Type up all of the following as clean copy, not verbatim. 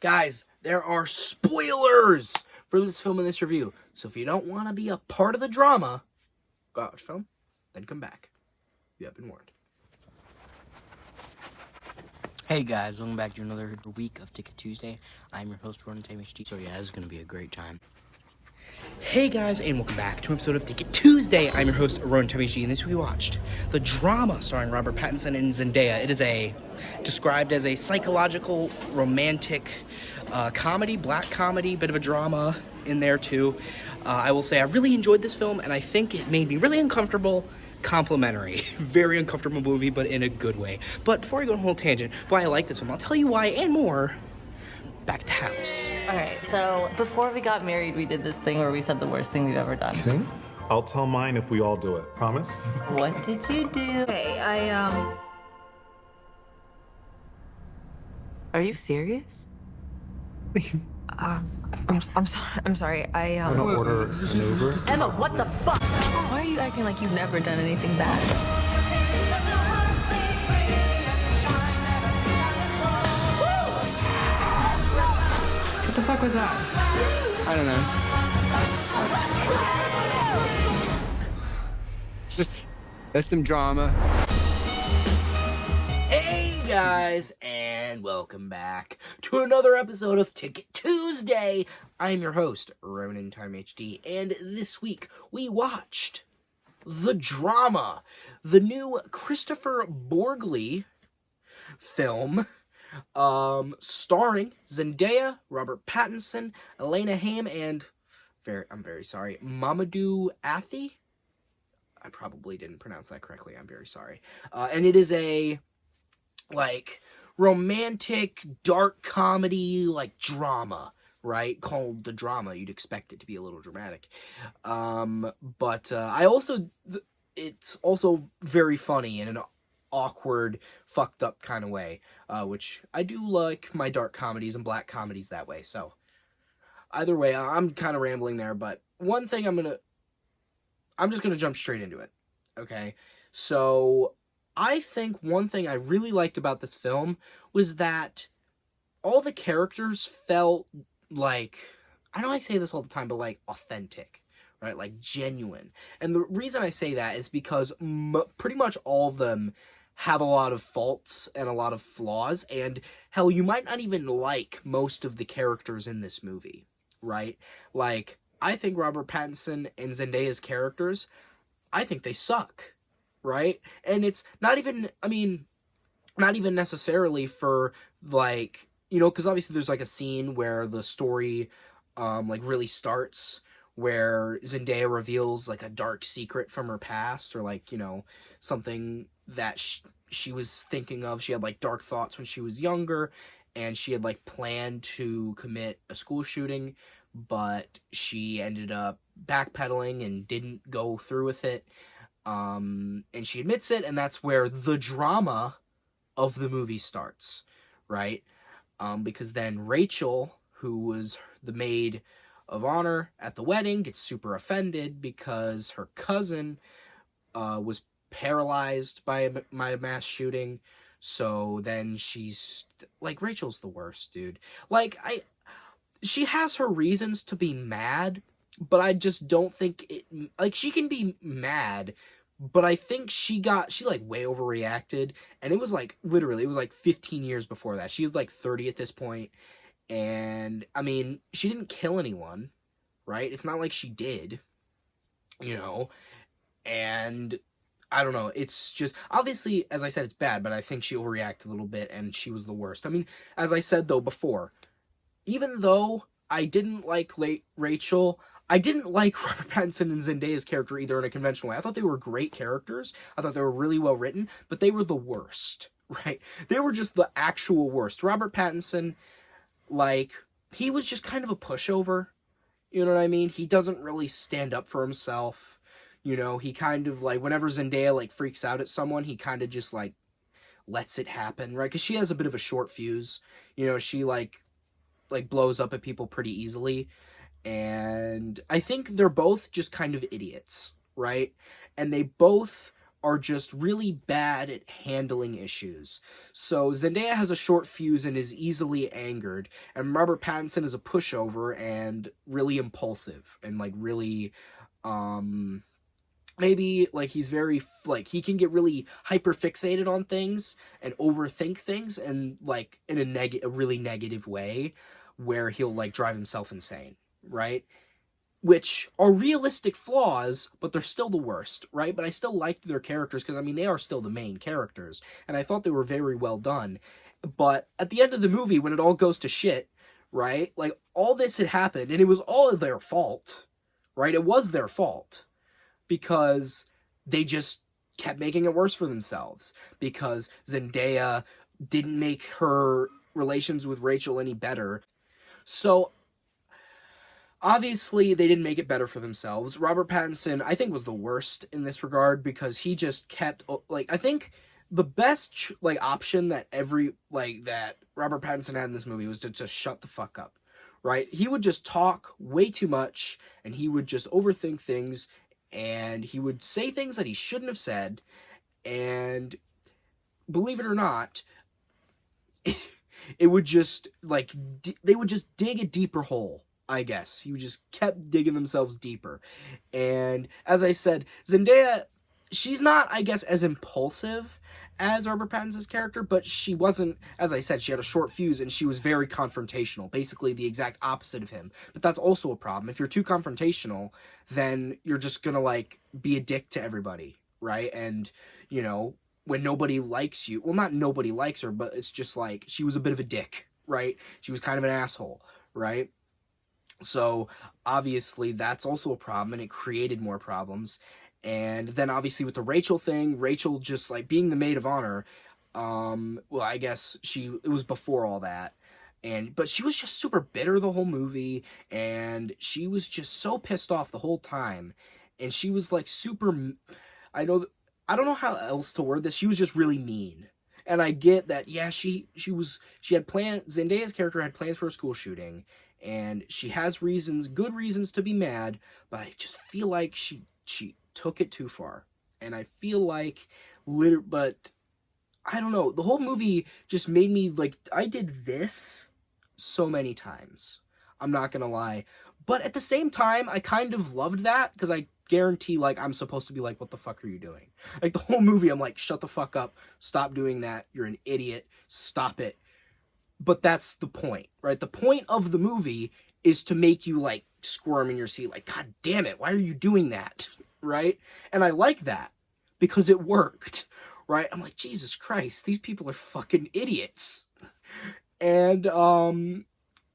Guys, there are spoilers for this film and this review. So if you don't want to be a part of the drama, go out watch film, then come back. You have been warned. Hey guys, welcome back to another week of Ticket Tuesday. I'm your host, Ron Time HD. So yeah, this is going to be a great time. Hey guys, and welcome back to an episode of Ticket Tuesday. I'm your host, Ron Time HD, and this week we watched the drama starring Robert Pattinson and Zendaya. It is described as a psychological, romantic comedy, black comedy, bit of a drama in there too. I will say I really enjoyed this film, and I think it made me really uncomfortable. Complimentary. Very uncomfortable movie, but in a good way. But before I go on a whole tangent, why I like this film, I'll tell you why and more. Back to house. Alright, so before we got married, we did this thing where we said the worst thing we've ever done. Okay. I'll tell mine if we all do it. Promise? What did you do? Hey, Are you serious? I'm sorry. I'm gonna order an Uber. Emma, what the fuck? Why are you acting like you've never done anything bad? What the fuck was that? I don't know. That's some drama. Hey guys, and welcome back to another episode of Ticket Tuesday. I'm your host, Ronan Time HD, and this week we watched the drama, the new Kristofer Borgli film, starring Zendaya, Robert Pattinson, Elena Haim, and I'm very sorry, Mamadou Athie. I probably didn't pronounce that correctly. I'm very sorry. And it is a romantic, dark comedy, drama, right? Called the drama. You'd expect it to be a little dramatic. But it's also very funny in an awkward, fucked up kind of way, which I do like my dark comedies and black comedies that way. So either way, I'm kind of rambling there, but one thing I'm just going to jump straight into it. Okay. So I think one thing I really liked about this film was that all the characters felt like, I know I say this all the time, but authentic, right? Like genuine. And the reason I say that is because pretty much all of them have a lot of faults and a lot of flaws, and hell, you might not even like most of the characters in this movie, right? I think Robert Pattinson and Zendaya's characters, I think they suck, right? And it's not even necessarily for, because obviously there's, a scene where the story, really starts, where Zendaya reveals, a dark secret from her past, or, something that she was thinking of. She had, dark thoughts when she was younger, and she had, planned to commit a school shooting, but she ended up backpedaling and didn't go through with it, and she admits it, and that's where the drama of the movie starts, right? Because then Rachel, who was the maid of honor at the wedding, gets super offended because her cousin was paralyzed by a mass shooting. So then she's Rachel's the worst, dude. She has her reasons to be mad, but I just don't think it, she can be mad, but I think she way overreacted, and it was literally, it was 15 years before that. She was 30 at this point, and she didn't kill anyone, right? It's not like she did, and I don't know, it's just, obviously, as I said, it's bad, but I think she overreacted a little bit, and she was the worst. As I said, though, before, even though I didn't like Rachel, I didn't like Robert Pattinson and Zendaya's character either in a conventional way. I thought they were great characters. I thought they were really well written, but they were the worst, right? They were just the actual worst. Robert Pattinson, he was just kind of a pushover. You know what I mean? He doesn't really stand up for himself. He kind of, whenever Zendaya, freaks out at someone, he kind of just, lets it happen, right? Because she has a bit of a short fuse. She, blows up at people pretty easily. And I think they're both just kind of idiots, right? And they both are just really bad at handling issues. So Zendaya has a short fuse and is easily angered, and Robert Pattinson is a pushover and really impulsive and like really maybe like he's very like he can get really hyper fixated on things and overthink things and like in a really negative way where he'll like drive himself insane, right? Which are realistic flaws, but they're still the worst, right? But I still liked their characters because, I mean, they are still the main characters, and I thought they were very well done. But at the end of the movie, when it all goes to shit, right? Like, all this had happened, and it was all their fault, right? It was their fault because they just kept making it worse for themselves because Zendaya didn't make her relations with Rachel any better. So obviously, they didn't make it better for themselves. Robert Pattinson, I think, was the worst in this regard because he just kept, like, I think the best, like, option that that Robert Pattinson had in this movie was to just shut the fuck up, right? He would just talk way too much, and he would just overthink things, and he would say things that he shouldn't have said, and believe it or not, it would just, like, they would just dig a deeper hole. I guess. He just kept digging themselves deeper. And as I said, Zendaya, she's not, I guess, as impulsive as Robert Pattinson's character, but she wasn't, as I said, she had a short fuse and she was very confrontational, basically the exact opposite of him. But that's also a problem. If you're too confrontational, then you're just gonna, like, be a dick to everybody, right? And, you know, when nobody likes you, well, not nobody likes her, but it's just like, she was a bit of a dick, right? She was kind of an asshole, right? So, obviously, that's also a problem, and it created more problems. And then, obviously, with the Rachel thing, Rachel just, like, being the maid of honor, well, I guess it was before all that. But she was just super bitter the whole movie, and she was just so pissed off the whole time. And she was, like, I don't know how else to word this, she was just really mean. And I get that, yeah, she had plans, Zendaya's character had plans for a school shooting, and she has good reasons to be mad, but I just feel like she took it too far. And I feel like, but I don't know, the whole movie just made me, like, I did this so many times. I'm not gonna lie. But at the same time, I kind of loved that, because I guarantee, like, I'm supposed to be like, what the fuck are you doing? Like, the whole movie, I'm like, shut the fuck up, stop doing that, you're an idiot, stop it. But that's the point, right? The point of the movie is to make you, like, squirm in your seat, like, God damn it, why are you doing that, right? And I like that, because it worked, right? I'm like, Jesus Christ, these people are fucking idiots. And,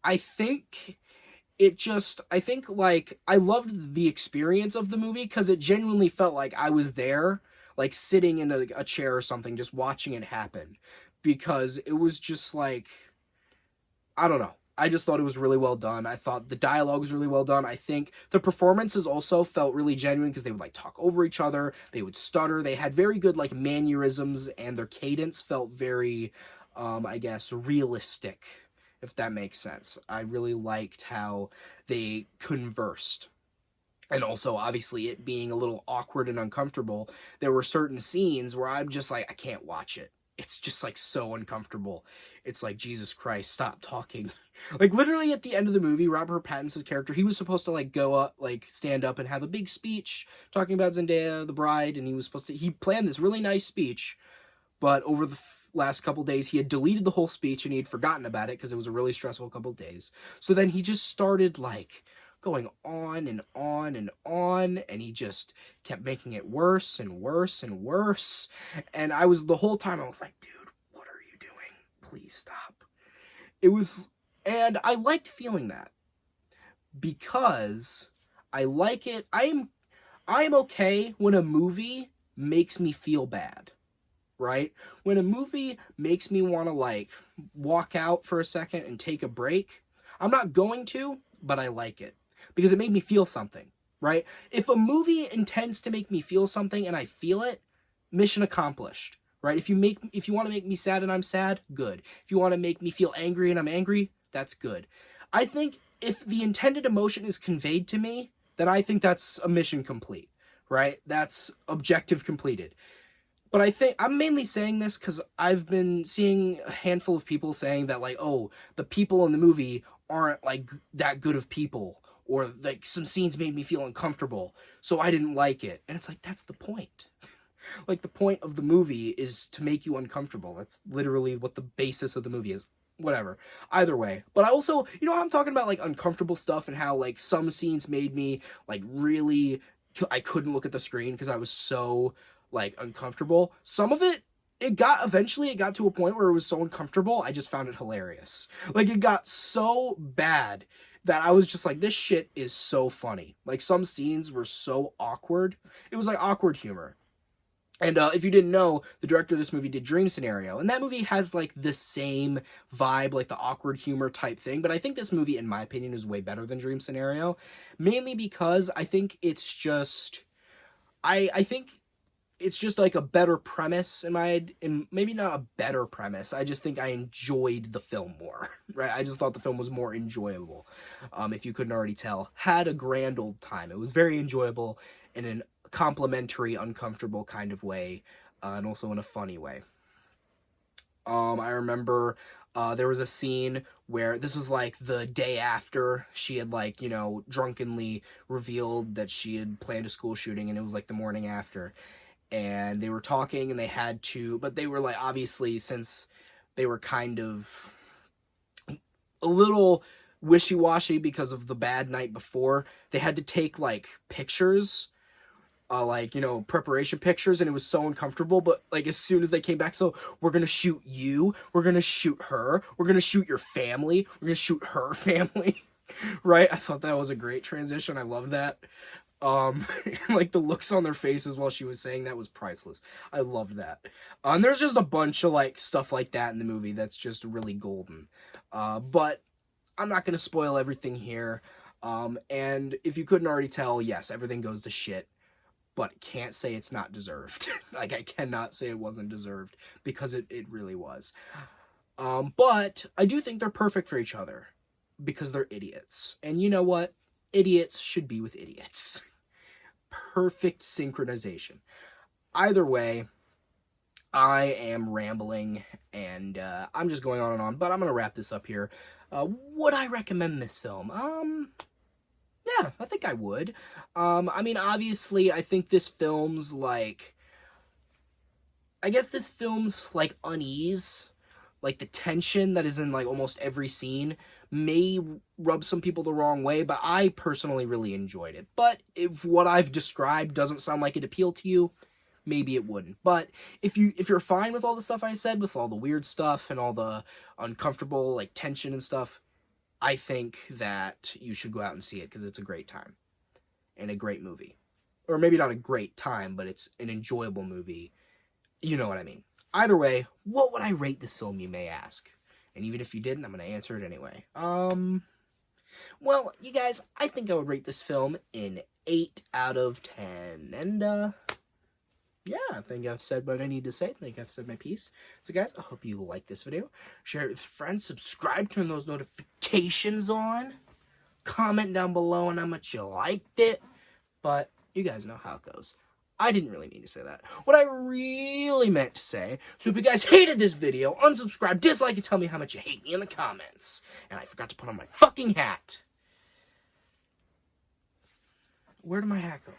I think, like, I loved the experience of the movie, because it genuinely felt like I was there, like, sitting in a chair or something, just watching it happen. Because it was just, like, I don't know. I just thought it was really well done. I thought the dialogue was really well done. I think the performances also felt really genuine because they would, like, talk over each other. They would stutter. They had very good, like, mannerisms, and their cadence felt very, I guess, realistic, if that makes sense. I really liked how they conversed. And also, obviously, it being a little awkward and uncomfortable, there were certain scenes where I'm just like, I can't watch it. It's just, like, so uncomfortable. It's like, Jesus Christ, stop talking. Like, literally at the end of the movie, Robert Pattinson's character, he was supposed to, like, go up, like, stand up and have a big speech talking about Zendaya, the bride, and he planned this really nice speech, but over the last couple days, he had deleted the whole speech, and he had forgotten about it, because it was a really stressful couple days. So then he just started, like, going on and on and on, and he just kept making it worse and worse and worse. And the whole time I was like, dude, what are you doing? Please stop. And I liked feeling that, because I like it. I'm okay when a movie makes me feel bad, right? When a movie makes me want to, like, walk out for a second and take a break, I'm not going to, but I like it. Because it made me feel something, right? If a movie intends to make me feel something and I feel it, mission accomplished, right? If you want to make me sad and I'm sad, good. If you want to make me feel angry and I'm angry, that's good. I think if the intended emotion is conveyed to me, then I think that's a mission complete, right? That's objective completed. But I think I'm mainly saying this because I've been seeing a handful of people saying that, like, oh, the people in the movie aren't like that good of people, or like some scenes made me feel uncomfortable, so I didn't like it. And it's like, that's the point. Like, the point of the movie is to make you uncomfortable. That's literally what the basis of the movie is. Whatever. Either way. But I also, I'm talking about like uncomfortable stuff and how like some scenes made me like really, I couldn't look at the screen because I was so like uncomfortable. Some of it, eventually it got to a point where it was so uncomfortable, I just found it hilarious. Like, it got so bad that I was just like, this shit is so funny. Like, some scenes were so awkward. It was like awkward humor. And if you didn't know, the director of this movie did Dream Scenario. And that movie has, like, the same vibe, like the awkward humor type thing. But I think this movie, in my opinion, is way better than Dream Scenario. Mainly because I think it's just... I think it's just, like, a better premise, and maybe not a better premise. I just think I enjoyed the film more, right? I just thought the film was more enjoyable. If you couldn't already tell. Had a grand old time. It was very enjoyable in an complimentary, uncomfortable kind of way, and also in a funny way. I remember there was a scene where this was like the day after she had like, drunkenly revealed that she had planned a school shooting, and it was like the morning after, and they were talking and but they were like, obviously, since they were kind of a little wishy-washy because of the bad night before, they had to take like pictures, preparation pictures, and it was so uncomfortable. But like, as soon as they came back, so we're gonna shoot you, we're gonna shoot her, we're gonna shoot your family, we're gonna shoot her family. Right? I thought that was a great transition. I love that. Like, the looks on their faces while she was saying that was priceless. I loved that. And there's just a bunch of like stuff like that in the movie that's just really golden. But I'm not gonna spoil everything here. And if you couldn't already tell, yes, everything goes to shit. But can't say it's not deserved. Like, I cannot say it wasn't deserved, because it really was. But I do think they're perfect for each other, because they're idiots. And you know what? Idiots should be with idiots. Perfect synchronization. Either way, I am rambling, and I'm just going on and on, but I'm going to wrap this up here. Would I recommend this film? Yeah, I think I would. I mean, obviously, I think this film's, like... I guess this film's, like, unease, like, the tension that is in, like, almost every scene may rub some people the wrong way, but I personally really enjoyed it. But if what I've described doesn't sound like it appealed to you, maybe it wouldn't. But if you're fine with all the stuff I said, with all the weird stuff and all the uncomfortable, like, tension and stuff, I think that you should go out and see it, because it's a great time. And a great movie. Or maybe not a great time, but it's an enjoyable movie. You know what I mean. Either way, what would I rate this film, you may ask? And even if you didn't, I'm going to answer it anyway. Well, you guys, I think I would rate this film an 8 out of 10. And, yeah, I think I've said what I need to say. I think I've said my piece. So, guys, I hope you like this video. Share it with friends. Subscribe. Turn those notifications on. Comment down below on how much you liked it. But you guys know how it goes. I didn't really mean to say that. What I really meant to say, so if you guys hated this video, unsubscribe, dislike, and tell me how much you hate me in the comments. And I forgot to put on my fucking hat. Where did my hat go?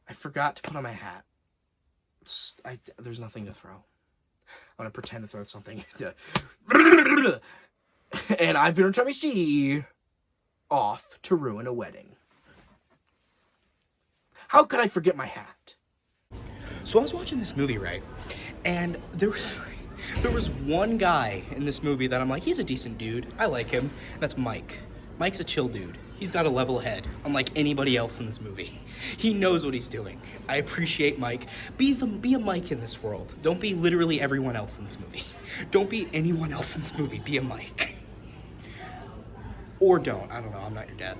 I forgot to put on my hat. There's nothing to throw. I'm gonna pretend to throw something. And I've been Tommy G. Off to ruin a wedding. How could I forget my hat? So I was watching this movie, right? And there was one guy in this movie that I'm like, he's a decent dude. I like him. That's Mike. Mike's a chill dude. He's got a level head, unlike anybody else in this movie. He knows what he's doing. I appreciate Mike. Be a Mike in this world. Don't be literally everyone else in this movie. Don't be anyone else in this movie. Be a Mike. Or don't. I don't know. I'm not your dad.